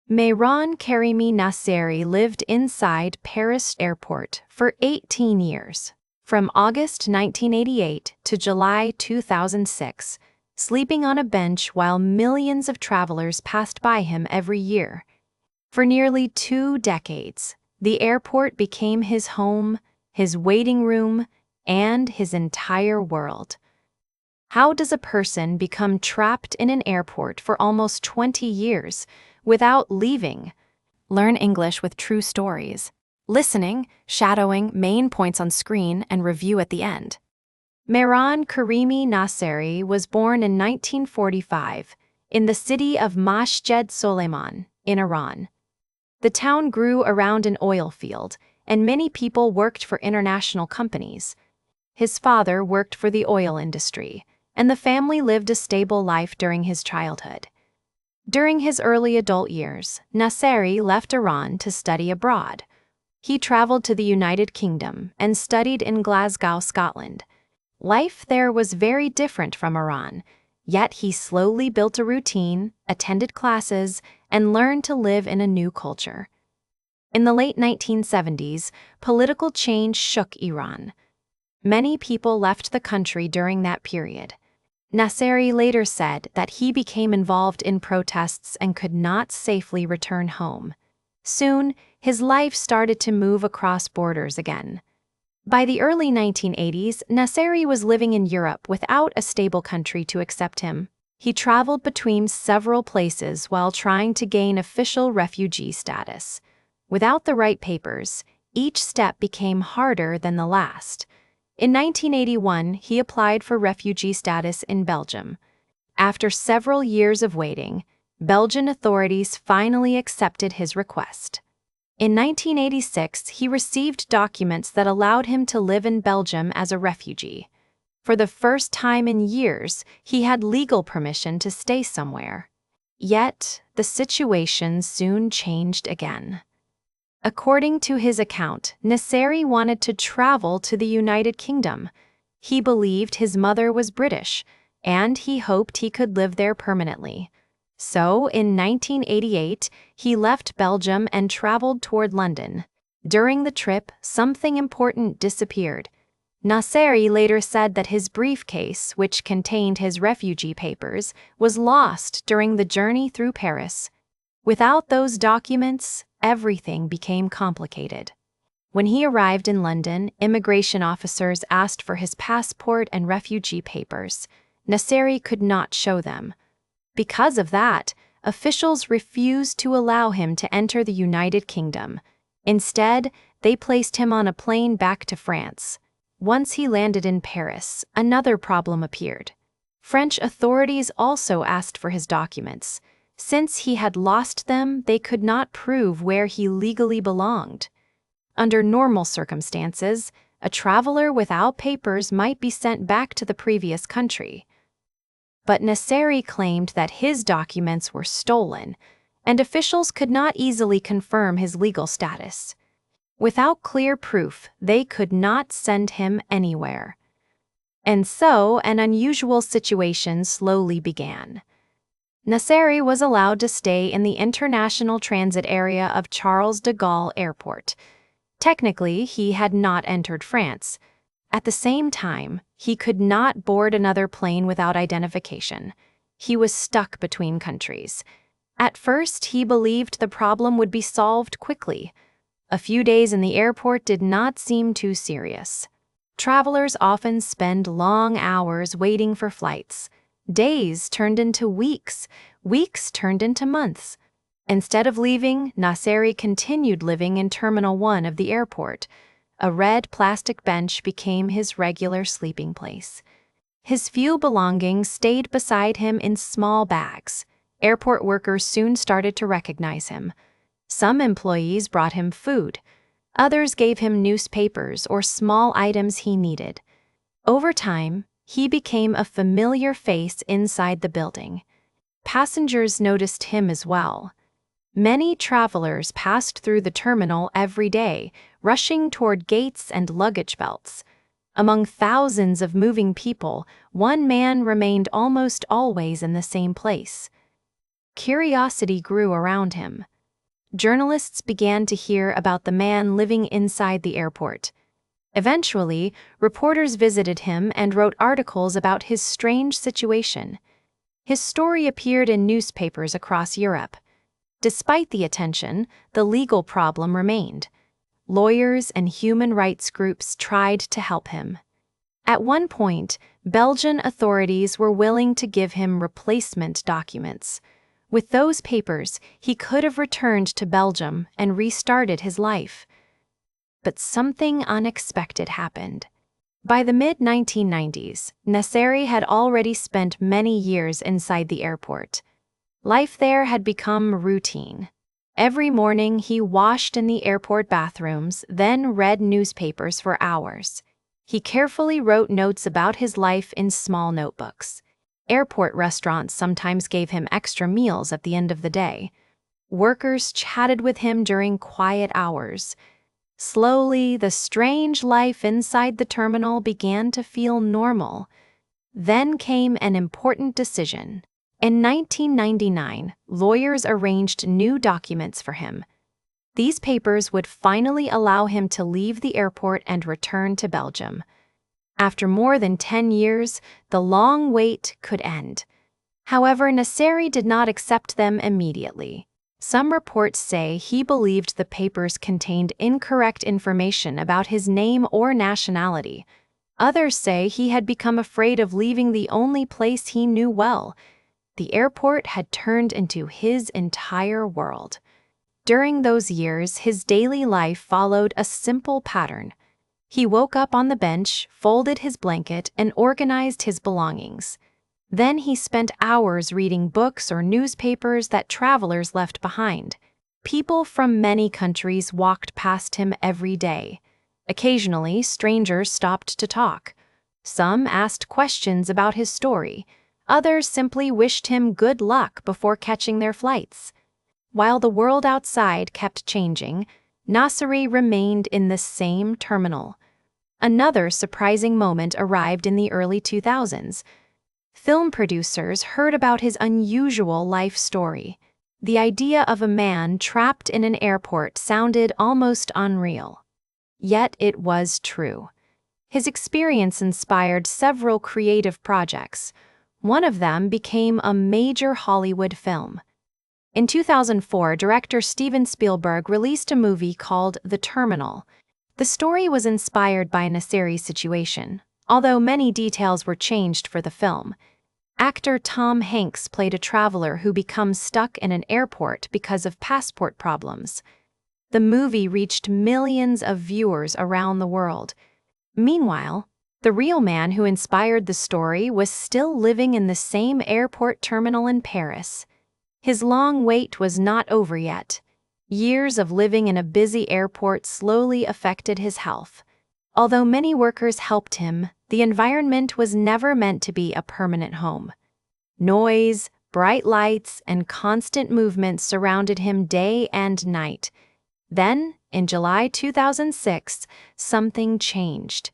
Mehran Karimi Nasseri lived inside Paris airport for 18 years, from August 1988 to July 2006, sleeping on a bench while millions of travelers passed by him every year. For nearly 2 decades, the airport became his home, his waiting room, and his entire world. How does a person become trapped in an airport for almost 20 years without leaving? Learn English with true stories. Listening, shadowing main points on screen, and review at the end. Mehran Karimi Nasseri was born in 1945 in the city of Masjed Soleiman in Iran. The town grew around an oil field, and many people worked for international companies. His father worked for the oil industry, and the family lived a stable life during his childhood. During his early adult years, Nasseri left Iran to study abroad. He traveled to the United Kingdom and studied in Glasgow, Scotland. Life there was very different from Iran, yet he slowly built a routine, attended classes, and learned to live in a new culture. In the late 1970s, political change shook Iran. Many people left the country during that period. Nasseri later said that he became involved in protests and could not safely return home. Soon, his life started to move across borders again. By the early 1980s, Nasseri was living in Europe without a stable country to accept him. He traveled between several places while trying to gain official refugee status. Without the right papers, each step became harder than the last. In 1981, he applied for refugee status in Belgium. After several years of waiting, Belgian authorities finally accepted his request. In 1986, he received documents that allowed him to live in Belgium as a refugee. For the first time in years, he had legal permission to stay somewhere. Yet, the situation soon changed again. According to his account, Nasseri wanted to travel to the United Kingdom. He believed his mother was British, and he hoped he could live there permanently. So, in 1988, he left Belgium and traveled toward London. During the trip, something important disappeared. Nasseri later said that his briefcase, which contained his refugee papers, was lost during the journey through Paris. Without those documents, everything became complicated. When he arrived in London, immigration officers asked for his passport and refugee papers. Nasseri could not show them. Because of that, officials refused to allow him to enter the United Kingdom. Instead, they placed him on a plane back to France. Once he landed in Paris, another problem appeared. French authorities also asked for his documents. Since he had lost them, they could not prove where he legally belonged. Under normal circumstances, a traveler without papers might be sent back to the previous country. But Nasseri claimed that his documents were stolen, and officials could not easily confirm his legal status. Without clear proof, they could not send him anywhere. And so, an unusual situation slowly began. Nasseri was allowed to stay in the international transit area of Charles de Gaulle Airport. Technically, he had not entered France. At the same time, he could not board another plane without identification. He was stuck between countries. At first, he believed the problem would be solved quickly. A few days in the airport did not seem too serious. Travelers often spend long hours waiting for flights. Days turned into weeks, weeks turned into months. Instead of leaving, Nasseri continued living in Terminal 1 of the airport. A red plastic bench became his regular sleeping place. His few belongings stayed beside him in small bags. Airport workers soon started to recognize him. Some employees brought him food. Others gave him newspapers or small items he needed. Over time, he became a familiar face inside the building. Passengers noticed him as well. Many travelers passed through the terminal every day, rushing toward gates and luggage belts. Among thousands of moving people, one man remained almost always in the same place. Curiosity grew around him. journalists began to hear about the man living inside the airport. Eventually, reporters visited him and wrote articles about his strange situation. His story appeared in newspapers across Europe. Despite the attention, the legal problem remained. Lawyers and human rights groups tried to help him. At one point, Belgian authorities were willing to give him replacement documents. With those papers, he could have returned to Belgium and restarted his life. But something unexpected happened. By the mid-1990s, Nasseri had already spent many years inside the airport. Life there had become routine. Every morning he washed in the airport bathrooms, then read newspapers for hours. He carefully wrote notes about his life in small notebooks. Airport restaurants sometimes gave him extra meals at the end of the day. Workers chatted with him during quiet hours. Slowly, the strange life inside the terminal began to feel normal. Then came an important decision. In 1999, lawyers arranged new documents for him. These papers would finally allow him to leave the airport and return to Belgium. After more than 10 years, the long wait could end. However, Nasseri did not accept them immediately. Some reports say he believed the papers contained incorrect information about his name or nationality. Others say he had become afraid of leaving the only place he knew well. The airport had turned into his entire world. During those years, his daily life followed a simple pattern. He woke up on the bench, folded his blanket, and organized his belongings. Then he spent hours reading books or newspapers that travelers left behind. People from many countries walked past him every day. Occasionally, strangers stopped to talk. Some asked questions about his story. Others simply wished him good luck before catching their flights. While the world outside kept changing, Nasseri remained in the same terminal. Another surprising moment arrived in the early 2000s. Film producers heard about his unusual life story. The idea of a man trapped in an airport sounded almost unreal. Yet it was true. His experience inspired several creative projects. One of them became a major Hollywood film. In 2004, director Steven Spielberg released a movie called The Terminal. The story was inspired by Nasseri's situation, although many details were changed for the film. Actor Tom Hanks played a traveler who becomes stuck in an airport because of passport problems. The movie reached millions of viewers around the world. Meanwhile, the real man who inspired the story was still living in the same airport terminal in Paris. His long wait was not over yet. Years of living in a busy airport slowly affected his health. Although many workers helped him, the environment was never meant to be a permanent home. Noise, bright lights, and constant movement surrounded him day and night. Then, in July 2006, something changed.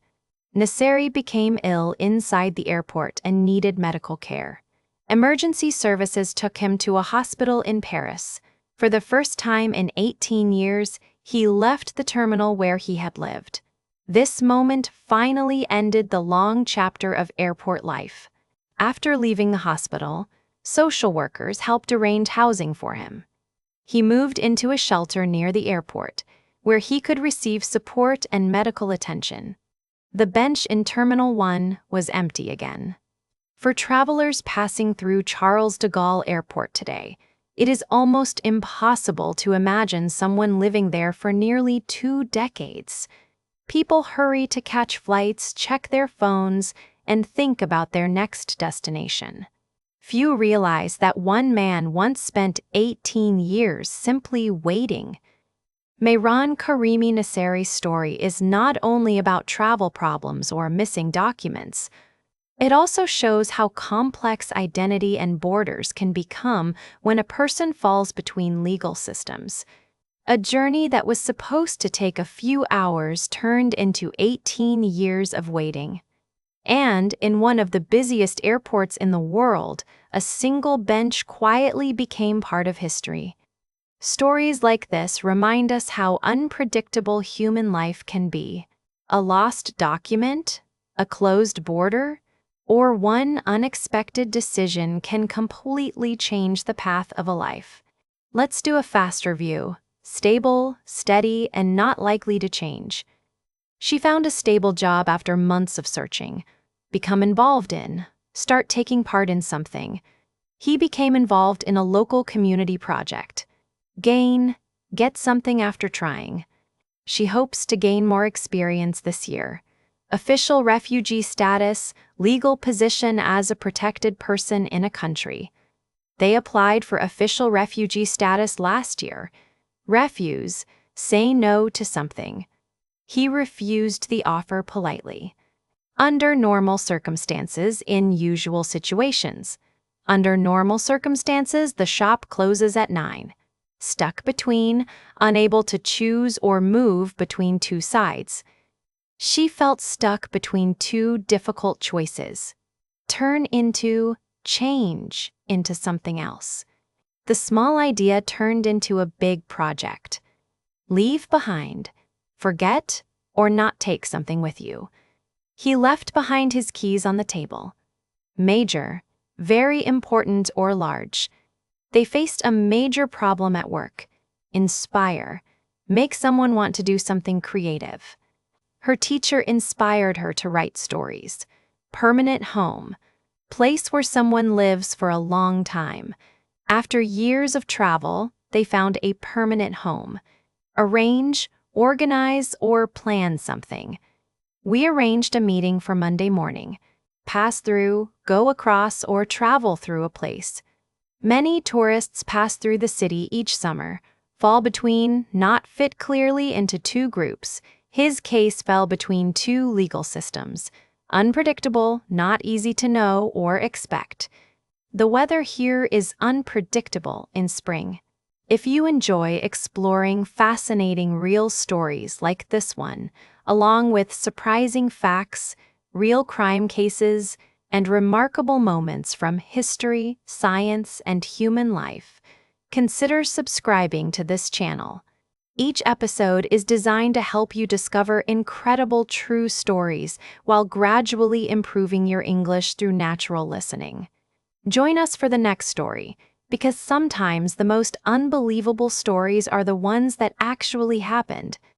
Nasseri became ill inside the airport and needed medical care. Emergency services took him to a hospital in Paris. For the first time in 18 years, he left the terminal where he had lived. This moment finally ended the long chapter of airport life. After leaving the hospital, social workers helped arrange housing for him. He moved into a shelter near the airport, where he could receive support and medical attention. The bench in Terminal 1 was empty again. For travelers passing through Charles de Gaulle Airport today, it is almost impossible to imagine someone living there for nearly 2 decades. People hurry to catch flights, check their phones, and think about their next destination. Few realize that one man once spent 18 years simply waiting. Mehran Karimi Nasseri's story is not only about travel problems or missing documents. It also shows how complex identity and borders can become when a person falls between legal systems. A journey that was supposed to take a few hours turned into 18 years of waiting. And in one of the busiest airports in the world, a single bench quietly became part of history. Stories like this remind us how unpredictable human life can be. A lost document, a closed border, or one unexpected decision can completely change the path of a life. Let's do a fast review. Stable, steady, and not likely to change. She found a stable job after months of searching. Become involved in. Start taking part in something. He became involved in a local community project. Get something after trying. She hopes to gain more experience this year. Official refugee status, legal position as a protected person in a country. They applied for official refugee status last year. Refuse, say no to something. He refused the offer politely. Under normal circumstances, in usual situations. Under normal circumstances, the shop closes at 9. Stuck between, unable to choose or move between two sides. She felt stuck between two difficult choices. Turn into, change into something else. The small idea turned into a big project. Leave behind, forget, or not take something with you. He left behind his keys on the table. Major, very important or large. They faced a major problem at work. Inspire, make someone want to do something creative. Her teacher inspired her to write stories. Permanent home, place where someone lives for a long time. After years of travel, they found a permanent home. Arrange, organize, or plan something. We arranged a meeting for Monday morning. Pass through, go across, or travel through a place. Many tourists pass through the city each summer, fall between, not fit clearly into two groups. His case fell between two legal systems. Unpredictable, not easy to know or expect. The weather here is unpredictable in spring. If you enjoy exploring fascinating real stories like this one, along with surprising facts, real crime cases, and remarkable moments from history, science, and human life, consider subscribing to this channel. Each episode is designed to help you discover incredible true stories while gradually improving your English through natural listening. Join us for the next story, because sometimes the most unbelievable stories are the ones that actually happened.